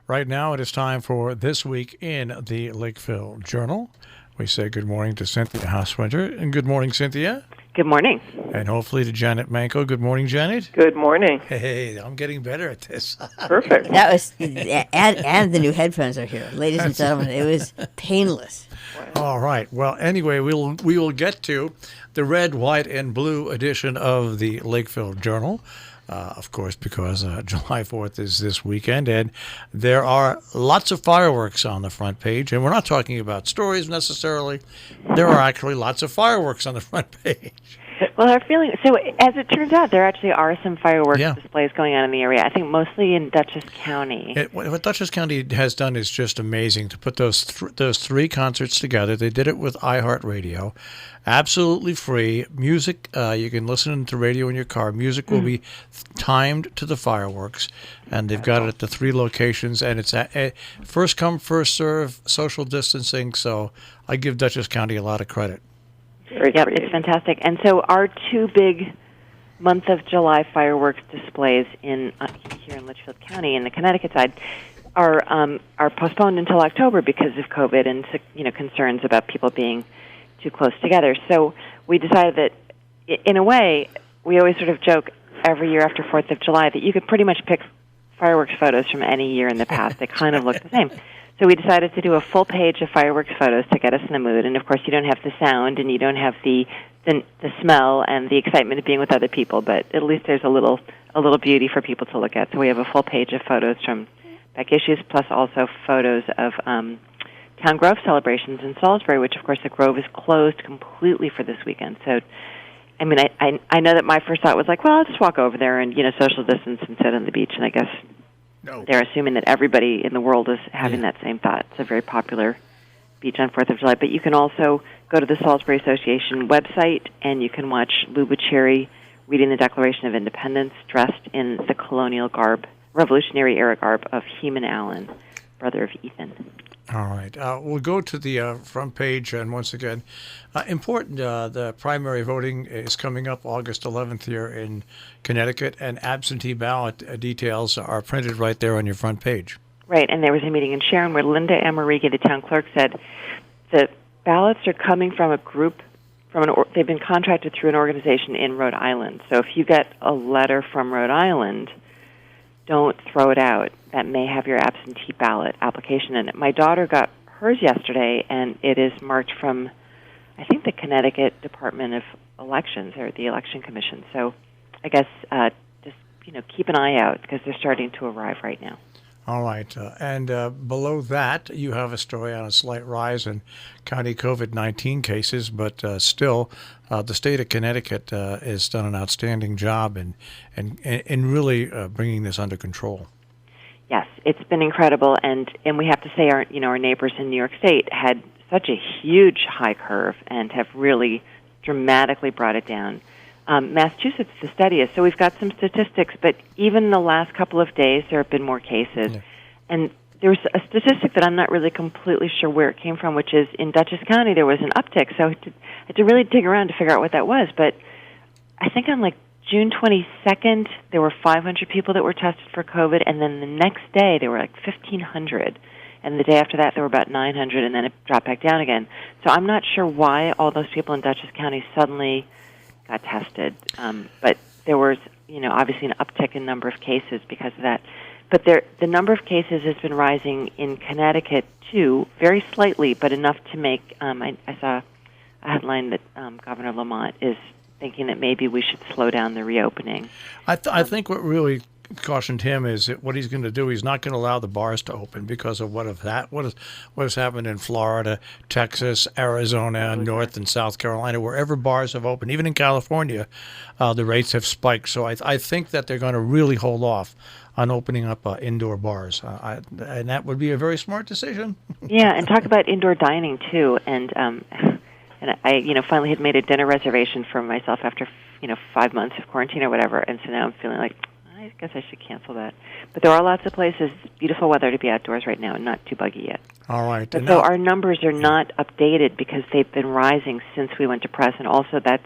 Right now it is time for This Week in the Lakeville Journal. We say good morning to Cynthia Housewinter. And good morning, Cynthia. Good morning. And hopefully to Janet Manko. Good morning, Janet. Good morning. Hey, I'm getting better at this. Perfect. That was, and the new headphones are here. Ladies and gentlemen, it was painless. All right. Well, anyway, we will get to the red, white, and blue edition of the Lakeville Journal. Of course, because July 4th is this weekend, and there are lots of fireworks on the front page. And we're not talking about stories necessarily. There are actually lots of fireworks on the front page. Well, our feeling, so as it turns out, there actually are some fireworks displays going on in the area. I think mostly in Dutchess County. What Dutchess County has done is just amazing to put those three concerts together. They did it with iHeartRadio. Absolutely free. Music, you can listen to radio in your car. Music will be timed to the fireworks, and they've got it at the three locations, and it's first come, first serve, social distancing, so I give Dutchess County a lot of credit. Yep, it's fantastic. And so our two big month of July fireworks displays here in Litchfield County in the Connecticut side are postponed until October because of COVID and concerns about people being too close together. So we decided that, in a way, we always sort of joke every year after 4th of July that you could pretty much pick fireworks photos from any year in the past. They kind of look the same. So we decided to do a full page of fireworks photos to get us in the mood. And, of course, you don't have the sound and you don't have the smell and the excitement of being with other people, but at least there's a little beauty for people to look at. So we have a full page of photos from back issues, plus also photos of Town Grove celebrations in Salisbury, which, of course, the Grove is closed completely for this weekend. So, I mean, I know that my first thought was like, well, I'll just walk over there and, social distance and sit on the beach, and I guess they're assuming that everybody in the world is having that same thought. It's a very popular beach on 4th of July. But you can also go to the Salisbury Association website, and you can watch Lou Bucherri reading the Declaration of Independence dressed in the colonial garb, Revolutionary-era garb of Heman Allen, brother of Ethan. All right. We'll go to the front page, and once again, important, the primary voting is coming up August 11th here in Connecticut, and absentee ballot details are printed right there on your front page. Right, and there was a meeting in Sharon where Linda Amarigi, the town clerk, said the ballots are coming from a group, they've been contracted through an organization in Rhode Island. So if you get a letter from Rhode Island, don't throw it out. That may have your absentee ballot application in it. My daughter got hers yesterday, and it is marked from, I think, the Connecticut Department of Elections or the Election Commission. So I guess just keep an eye out because they're starting to arrive right now. All right. And below that, you have a story on a slight rise in county COVID-19 cases, but still the state of Connecticut has done an outstanding job in really bringing this under control. Yes, it's been incredible, and we have to say our neighbors in New York State had such a huge high curve and have really dramatically brought it down. Massachusetts, the steadiest. So we've got some statistics, but even the last couple of days there have been more cases. Yeah. And there was a statistic that I'm not really completely sure where it came from, which is in Dutchess County there was an uptick. So I had to really dig around to figure out what that was. But I think on June 22nd, there were 500 people that were tested for COVID, and then the next day there were 1,500. And the day after that there were about 900, and then it dropped back down again. So I'm not sure why all those people in Dutchess County suddenly got tested. But there was, obviously an uptick in number of cases because of that. But the number of cases has been rising in Connecticut, too, very slightly, but enough to make, I saw a headline that Governor Lamont is thinking that maybe we should slow down the reopening. I think what really cautioned him is that what he's going to do, he's not going to allow the bars to open because of what has happened in Florida, Texas, Arizona, North and South Carolina, wherever bars have opened. Even in California, the rates have spiked. So I think that they're going to really hold off on opening up indoor bars, and that would be a very smart decision. Yeah, and talk about indoor dining too. And I, finally had made a dinner reservation for myself after, 5 months of quarantine or whatever, and so now I'm feeling like, I guess I should cancel that. But there are lots of places, beautiful weather to be outdoors right now and not too buggy yet. All right. But so our numbers are not updated because they've been rising since we went to press, and also that's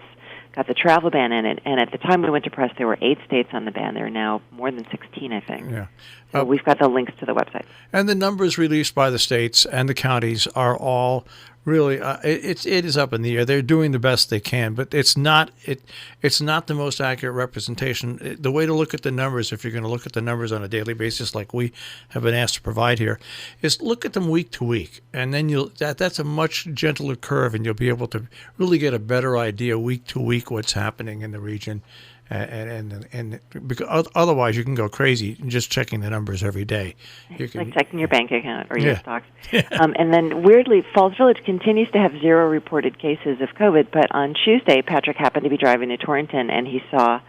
got the travel ban in it. And at the time we went to press, there were 8 states on the ban. There are now more than 16, I think. Yeah. So we've got the links to the website. And the numbers released by the states and the counties are all really it is up in the air. They're doing the best they can, but it's not the most accurate representation. The way to look at the numbers, if you're going to look at the numbers on a daily basis, like we have been asked to provide here, is look at them week to week, and then that's a much gentler curve, and you'll be able to really get a better idea week to week what's happening in the region. And because otherwise you can go crazy just checking the numbers every day. Like checking your bank account or your stocks. And then weirdly, Falls Village continues to have 0 reported cases of COVID, but on Tuesday, Patrick happened to be driving to Torrington, and he saw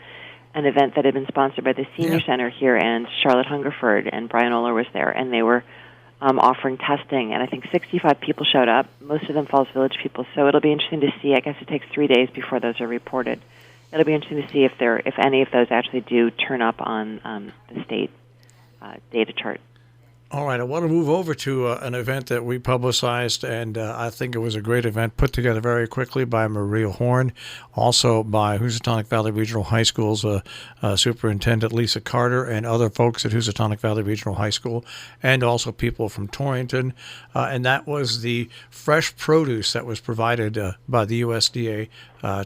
an event that had been sponsored by the Senior Center here, and Charlotte Hungerford and Brian Oler was there, and they were offering testing, and I think 65 people showed up, most of them Falls Village people, so it'll be interesting to see. I guess it takes 3 days before those are reported. It'll be interesting to see if any of those actually do turn up on the state data chart. All right, I want to move over to an event that we publicized, and I think it was a great event put together very quickly by Maria Horn, also by Housatonic Valley Regional High School's Superintendent Lisa Carter and other folks at Housatonic Valley Regional High School, and also people from Torrington. And that was the fresh produce that was provided by the USDA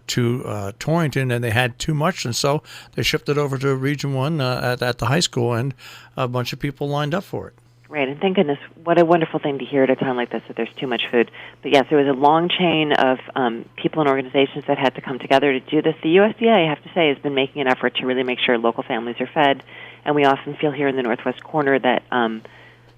to Torrington, and they had too much, and so they shipped it over to Region 1 at the high school, and a bunch of people lined up for it. Right, and thank goodness, what a wonderful thing to hear at a time like this, that there's too much food. But yes, there was a long chain of people and organizations that had to come together to do this. The USDA, I have to say, has been making an effort to really make sure local families are fed, and we often feel here in the Northwest corner that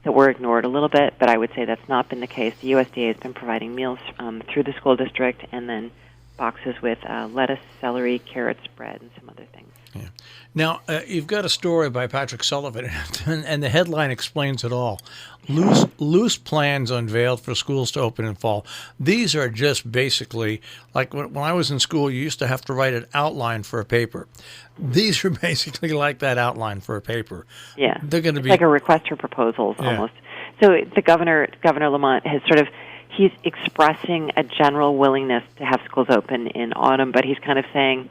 we're ignored a little bit, but I would say that's not been the case. The USDA has been providing meals through the school district, and then boxes with lettuce, celery, carrots, bread, and some other things. Yeah. Now, you've got a story by Patrick Sullivan, and the headline explains it all. Loose plans unveiled for schools to open in fall. These are just basically, like when I was in school, you used to have to write an outline for a paper. These are basically like that outline for a paper. Yeah, they're going to be like a request for proposals almost. So the Governor Lamont has he's expressing a general willingness to have schools open in autumn, but he's kind of saying,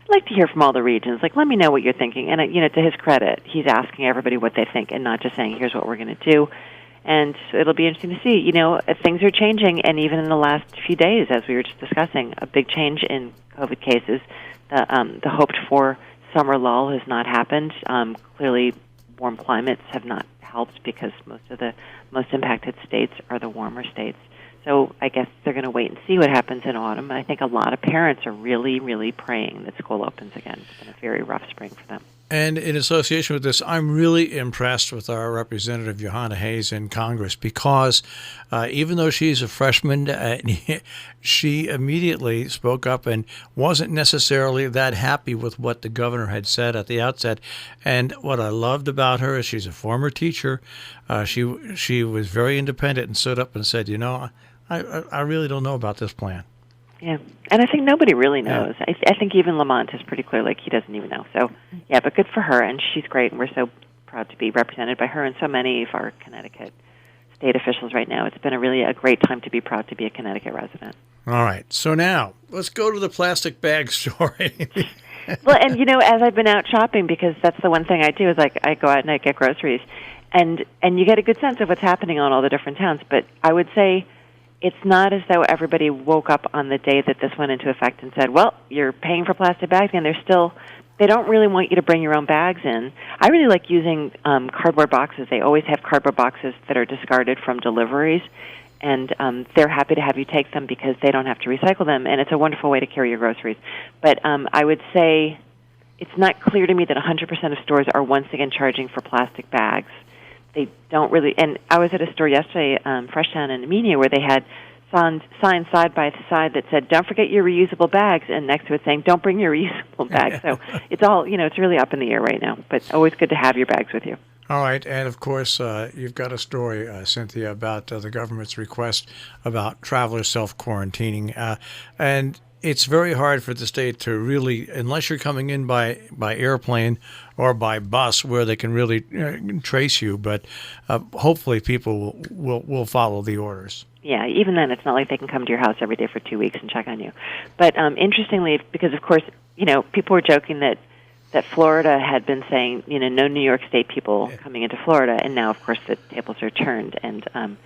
I'd like to hear from all the regions. Like, let me know what you're thinking. And, to his credit, he's asking everybody what they think and not just saying, here's what we're going to do. And it'll be interesting to see. Things are changing, and even in the last few days, as we were just discussing, a big change in COVID cases. The hoped-for summer lull has not happened. Clearly, warm climates have not helped because most of the most impacted states are the warmer states. So I guess they're going to wait and see what happens in autumn. I think a lot of parents are really, really praying that school opens again. It's been a very rough spring for them. And in association with this, I'm really impressed with our Representative Johanna Hayes in Congress because even though she's a freshman, she immediately spoke up and wasn't necessarily that happy with what the governor had said at the outset. And what I loved about her is she's a former teacher. She was very independent and stood up and said, I really don't know about this plan. Yeah, and I think nobody really knows. Yeah. I think even Lamont is pretty clear, like he doesn't even know. So, yeah, but good for her, and she's great, and we're so proud to be represented by her and so many of our Connecticut state officials right now. It's been a great time to be proud to be a Connecticut resident. All right, so now let's go to the plastic bag story. Well, and as I've been out shopping, because that's the one thing I do is I go out and I get groceries, and you get a good sense of what's happening on all the different towns. But I would say it's not as though everybody woke up on the day that this went into effect and said, well, you're paying for plastic bags, and they don't really want you to bring your own bags in. I really like using cardboard boxes. They always have cardboard boxes that are discarded from deliveries, and they're happy to have you take them because they don't have to recycle them, and it's a wonderful way to carry your groceries. But I would say it's not clear to me that 100% of stores are once again charging for plastic bags. They don't really, and I was at a store yesterday, Freshtown in Amenia, where they had signs side by side that said, don't forget your reusable bags, and next to it saying, don't bring your reusable bags. So it's all, it's really up in the air right now, but always good to have your bags with you. All right, and of course, you've got a story, Cynthia, about the government's request about travelers self-quarantining, and it's very hard for the state to really, unless you're coming in by airplane or by bus, where they can really trace you. But hopefully, people will follow the orders. Yeah, even then, it's not like they can come to your house every day for 2 weeks and check on you. But interestingly, because of course, people were joking that that Florida had been saying, no New York State people coming into Florida, and now, of course, the tables are turned. And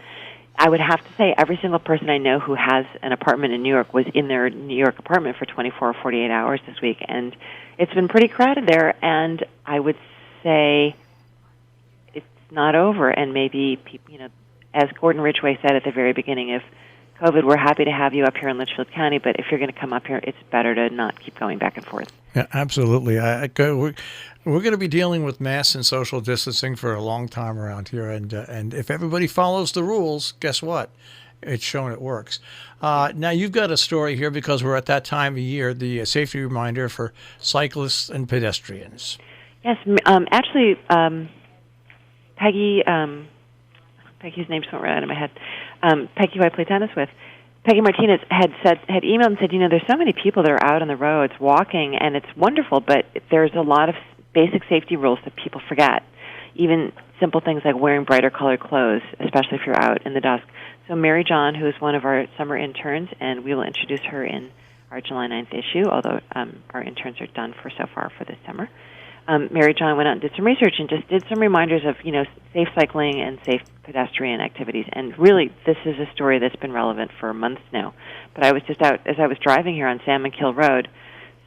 I would have to say every single person I know who has an apartment in New York was in their New York apartment for 24 or 48 hours this week, and it's been pretty crowded there, and I would say it's not over, and maybe, as Gordon Ridgway said at the very beginning, if COVID, we're happy to have you up here in Litchfield County, but if you're going to come up here, it's better to not keep going back and forth. Yeah, absolutely. We're going to be dealing with mask and social distancing for a long time around here, and if everybody follows the rules, guess what? It's shown it works. Now, you've got a story here because we're at that time of year, the safety reminder for cyclists and pedestrians. Yes, actually, Peggy's name just went right out of my head. Peggy, who I play tennis with, Peggy Martinez had emailed and said, there's so many people that are out on the roads walking, and it's wonderful, but there's a lot of basic safety rules that people forget. Even simple things like wearing brighter colored clothes, especially if you're out in the dusk. So Mary John, who is one of our summer interns, and we will introduce her in our July 9th issue, although our interns are done so far for this summer. Mary John went out and did some research and just did some reminders of, safe cycling and safe pedestrian activities. And really, this is a story that's been relevant for months now. But I was just out, as I was driving here on Salmon Kill Road,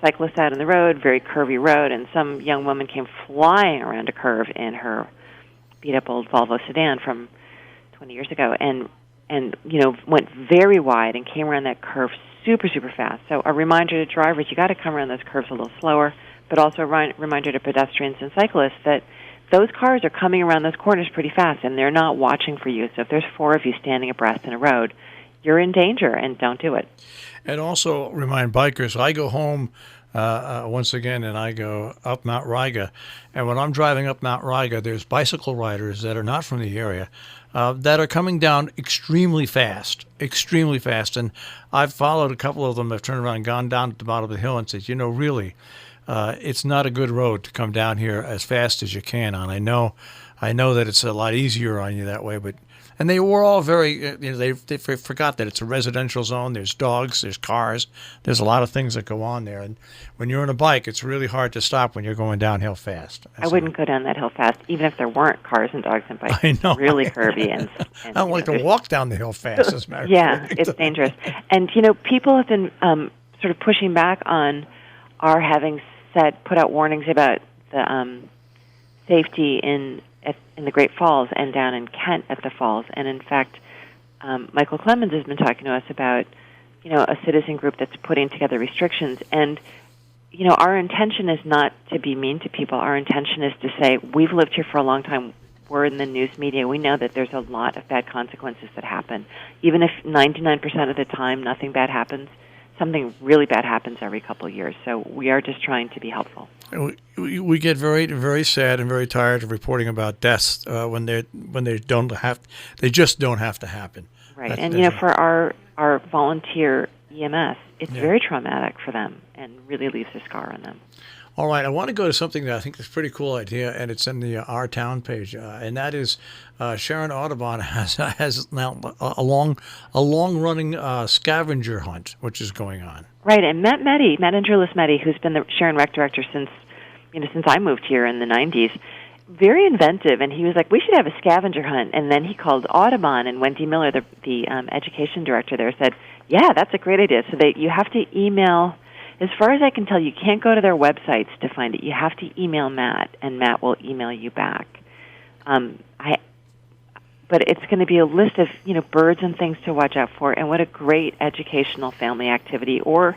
cyclists out on the road, very curvy road, and some young woman came flying around a curve in her beat-up old Volvo sedan from 20 years ago and went very wide and came around that curve super, super fast. So a reminder to drivers, you got to come around those curves a little slower, but also a reminder to pedestrians and cyclists that those cars are coming around those corners pretty fast, and they're not watching for you. So if there's four of you standing abreast in a road, you're in danger, and don't do it. And also remind bikers, I go home once again, and I go up Mount Riga. And when I'm driving up Mount Riga, there's bicycle riders that are not from the area that are coming down extremely fast. And I've followed a couple of them. I've turned around and gone down at the bottom of the hill and said, really, it's not a good road to come down here as fast as you can on. I know that it's a lot easier on you that way, and they were all very, they forgot that it's a residential zone. There's dogs, there's cars, there's a lot of things that go on there. And when you're on a bike, it's really hard to stop when you're going downhill fast. I wouldn't go down that hill fast, even if there weren't cars and dogs and bikes. I know. It's really curvy. And I don't like to walk down the hill fast, as a matter of yeah, fact. it's dangerous. And, people have been sort of pushing back on our having put out warnings about the safety in the Great Falls and down in Kent at the falls. And in fact, Michael Clemens has been talking to us about, a citizen group that's putting together restrictions. And, our intention is not to be mean to people. Our intention is to say, we've lived here for a long time. We're in the news media. We know that there's a lot of bad consequences that happen. Even if 99% of the time nothing bad happens, something really bad happens every couple of years. So we are just trying to be helpful. We get very, very sad and very tired of reporting about deaths when they just don't have to happen. Right, and for our volunteer EMS, it's very traumatic for them and really leaves a scar on them. All right, I want to go to something that I think is a pretty cool idea, and it's in the Our Town page, and that is Sharon Audubon has now a long-running scavenger hunt, which is going on. Right, and Matt Andrulis Meddy, who's been the Sharon Rec Director since I moved here in the 90s, very inventive, and he was like, we should have a scavenger hunt. And then he called Audubon, and Wendy Miller, the education director there, said, yeah, that's a great idea. So you have to email. As far as I can tell, you can't go to their websites to find it. You have to email Matt, and Matt will email you back. But it's going to be a list of birds and things to watch out for, and what a great educational family activity. Or,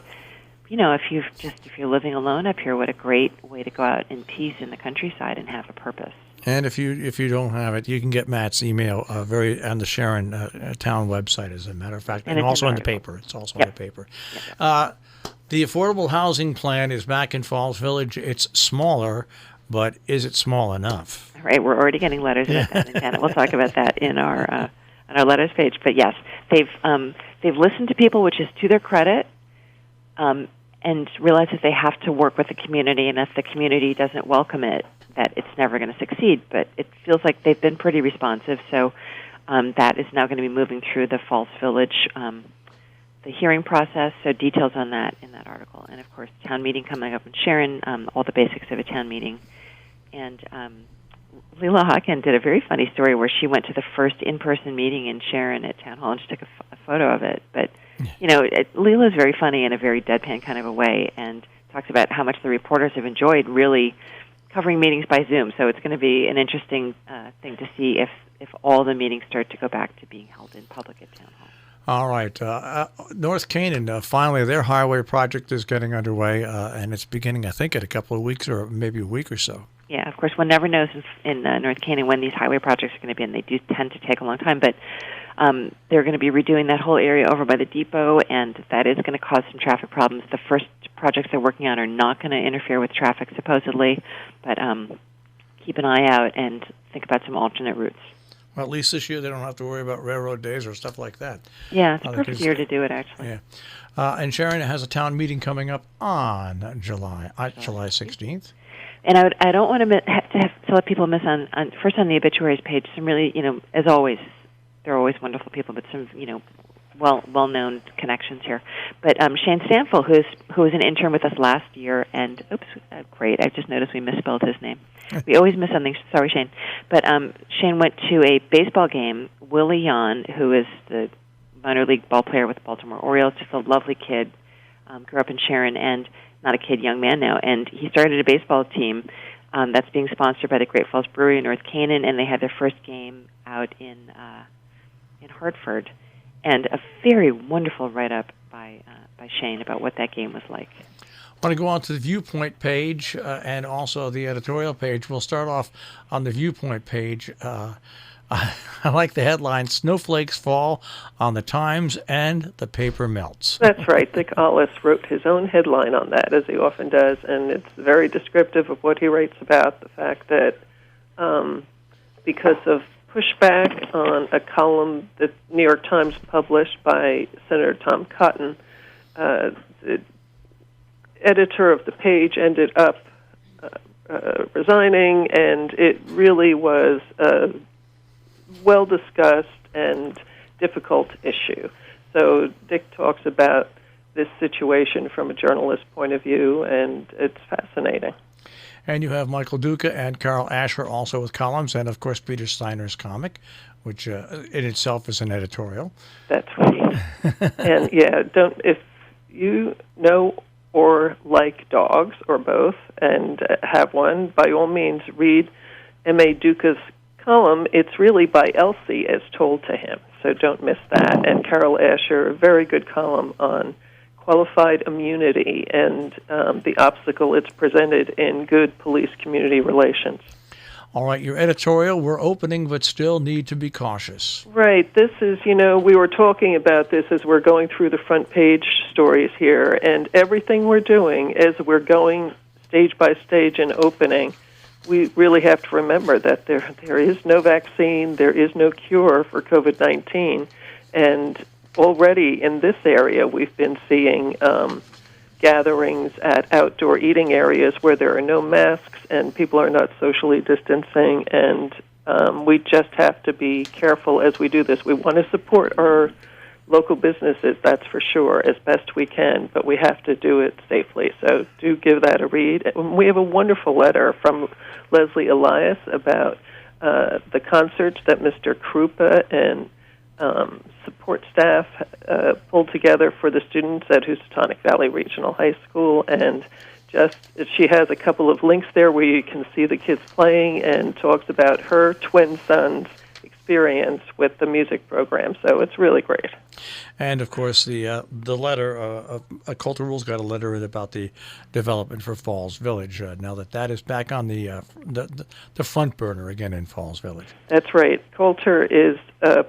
if you're living alone up here, what a great way to go out in peace in the countryside and have a purpose. And if you don't have it, you can get Matt's email on the Sharon Town website, as a matter of fact, and also in the paper. It's also in the paper. Yep. The affordable housing plan is back in Falls Village. It's smaller, but is it small enough? All right, we're already getting letters about that, and Janet, we'll talk about that in our on our letters page. But yes, they've listened to people, which is to their credit, and realize that they have to work with the community, and if the community doesn't welcome it, that it's never going to succeed. But it feels like they've been pretty responsive, so that is now going to be moving through the Falls Village the hearing process, so details on that in that article. And, of course, town meeting coming up in Sharon, all the basics of a town meeting. And Leila Hawken did a very funny story where she went to the first in-person meeting in Sharon at Town Hall, and she took a photo of it. But, Leila's very funny in a very deadpan kind of a way, and talks about how much the reporters have enjoyed really covering meetings by Zoom. So it's going to be an interesting thing to see if all the meetings start to go back to being held in public at Town Hall. All right. North Canaan, finally, their highway project is getting underway, and it's beginning, I think, in a couple of weeks or maybe a week or so. Yeah, of course, one never knows in North Canaan when these highway projects are going to be, and they do tend to take a long time. But they're going to be redoing that whole area over by the depot, and that is going to cause some traffic problems. The first projects they're working on are not going to interfere with traffic, supposedly, but keep an eye out and think about some alternate routes. Well, at least this year they don't have to worry about railroad days or stuff like that. Yeah, it's a perfect year to do it, actually. Yeah. And Sharon has a town meeting coming up on July 16th. And I don't want to have to let people miss on first on the obituaries page some really, as always, they're always wonderful people, but some, well-known connections here. But Shane Stanfill, who was an intern with us last year, and great, I just noticed we misspelled his name. We always miss something. Sorry, Shane. But Shane went to a baseball game. Willie Yon, who is the minor league ball player with the Baltimore Orioles, just a lovely kid, grew up in Sharon, and not a kid, young man now. And he started a baseball team that's being sponsored by the Great Falls Brewery in North Canaan, and they had their first game out in Hartford. And a very wonderful write-up by Shane about what that game was like. I want to go on to the Viewpoint page and also the editorial page. We'll start off on the Viewpoint page. I like the headline, Snowflakes Fall on the Times and the Paper Melts. That's right. Dick Ollis wrote his own headline on that, as he often does, and it's very descriptive of what he writes about, the fact that because of pushback on a column that New York Times published by Senator Tom Cotton, the editor of the page ended up resigning, and it really was a well-discussed and difficult issue. So Dick talks about this situation from a journalist's point of view, and it's fascinating. And you have Michael Duca and Carol Asher also with columns, and of course Peter Steiner's comic, which in itself is an editorial. That's right. And if you know or like dogs or both and have one, by all means read M.A. Duca's column. It's really by Elsie as told to him, so don't miss that. And Carol Asher, a very good column on qualified immunity and the obstacle it's presented in good police-community relations. All right, your editorial, we're opening but still need to be cautious. Right. This is, we were talking about this as we're going through the front page stories here, and everything we're doing as we're going stage by stage and opening, we really have to remember that there is no vaccine, there is no cure for COVID-19, and already in this area we've been seeing gatherings at outdoor eating areas where there are no masks and people are not socially distancing, and we just have to be careful as we do this. We want to support our local businesses, that's for sure, as best we can, but we have to do it safely. So do give that a read. We have a wonderful letter from Leslie Elias about the concerts that Mr. Krupa and support staff pulled together for the students at Housatonic Valley Regional High School, and she has a couple of links there where you can see the kids playing, and talks about her twin sons' experience with the music program. So it's really great. And of course, the letter, Culture Rules got a letter about the development for Falls Village. Now that is back on the front burner again in Falls Village. That's right. Coulter is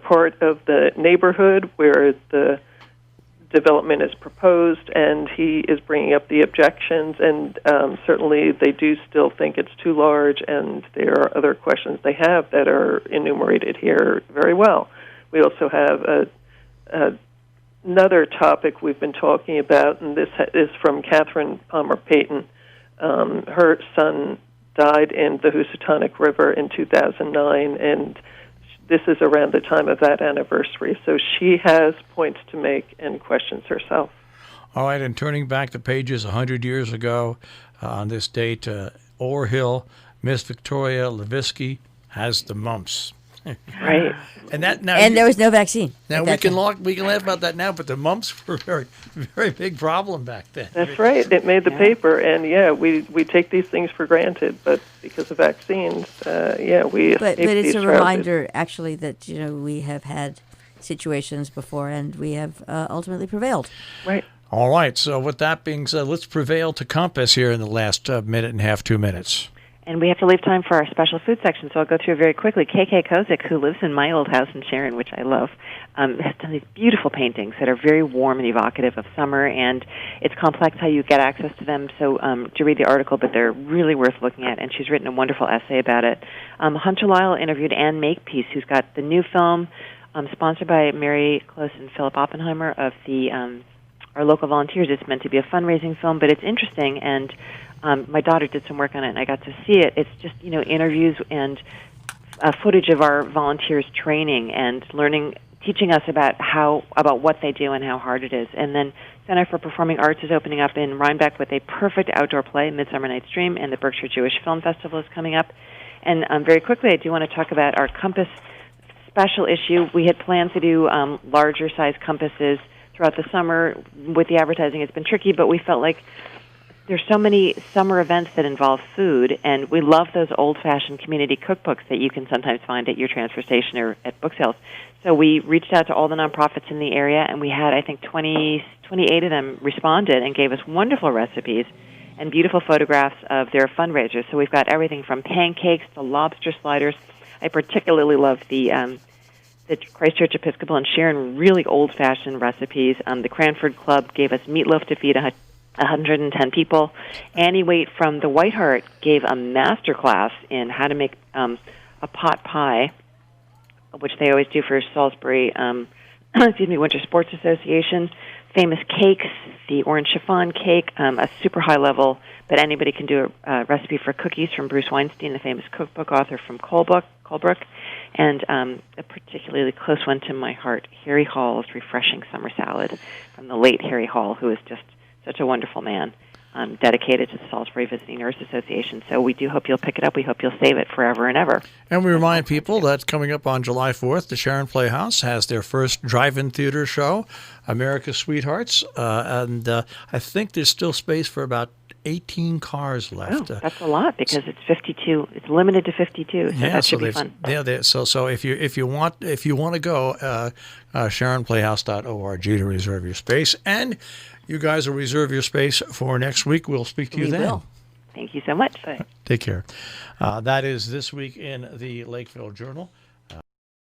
part of the neighborhood where the development is proposed, and he is bringing up the objections, and certainly they do still think it's too large, and there are other questions they have that are enumerated here very well. We also have another topic we've been talking about, and this is from Catherine Palmer Payton. Her son died in the Housatonic River in 2009, and this is around the time of that anniversary. So she has points to make and questions herself. All right, and turning back the pages 100 years ago on this date, Orr Hill, Miss Victoria Levisky has the mumps. Right. And that now And there was no vaccine. now at we that can time. we can laugh about that now, but the mumps were a very, very big problem back then. That's right. It made the paper, and we take these things for granted, but because of vaccines, we escape But these it's a trouses. reminder, actually, that we have had situations before, and we have ultimately prevailed. Right. All right. So with that being said, let's prevail to compass here in the last minute and a half, 2 minutes. And we have to leave time for our special food section, so I'll go through very quickly. KK Kozik, who lives in my old house in Sharon, which I love, has done these beautiful paintings that are very warm and evocative of summer, and it's complex how you get access to them, so to read the article, but they're really worth looking at, and she's written a wonderful essay about it. Hunter Lyle interviewed Ann Makepeace, who's got the new film sponsored by Mary Close and Philip Oppenheimer of the our local volunteers. It's meant to be a fundraising film, but it's interesting, and my daughter did some work on it, and I got to see it. It's just, interviews and footage of our volunteers training and teaching us about what they do and how hard it is. And then Center for Performing Arts is opening up in Rhinebeck with a perfect outdoor play, Midsummer Night's Dream, and the Berkshire Jewish Film Festival is coming up. And very quickly, I do want to talk about our Compass special issue. We had planned to do larger size compasses throughout the summer. With the advertising, it's been tricky, but we felt like there's so many summer events that involve food, and we love those old-fashioned community cookbooks that you can sometimes find at your transfer station or at book sales. So we reached out to all the nonprofits in the area, and we had, I think, 28 of them responded and gave us wonderful recipes and beautiful photographs of their fundraisers. So we've got everything from pancakes to lobster sliders. I particularly love the Christchurch Episcopal and Sharon really old-fashioned recipes. The Cranford Club gave us meatloaf to feed 110 people. Annie Waite from the White Hart gave a master class in how to make a pot pie, which they always do for Salisbury Winter Sports Association. Famous cakes, the orange chiffon cake, a super high level, but anybody can do a recipe for cookies from Bruce Weinstein, the famous cookbook author from Colebrook, and a particularly close one to my heart, Harry Hall's refreshing summer salad from the late Harry Hall, who is just such a wonderful man, dedicated to the Salisbury Visiting Nurse Association. So we do hope you'll pick it up. We hope you'll save it forever and ever. And we remind people that coming up on July 4th, the Sharon Playhouse has their first drive-in theater show, America's Sweethearts. And I think there's still space for about 18 cars left. Oh, that's a lot because it's 52. It's limited to 52. So that should be fun. Yeah, so if you want to go, SharonPlayhouse.org to reserve your space, and you guys will reserve your space for next week. We'll speak to you then. Will. Thank you so much. Take care. That is This Week in the Lakeville Journal.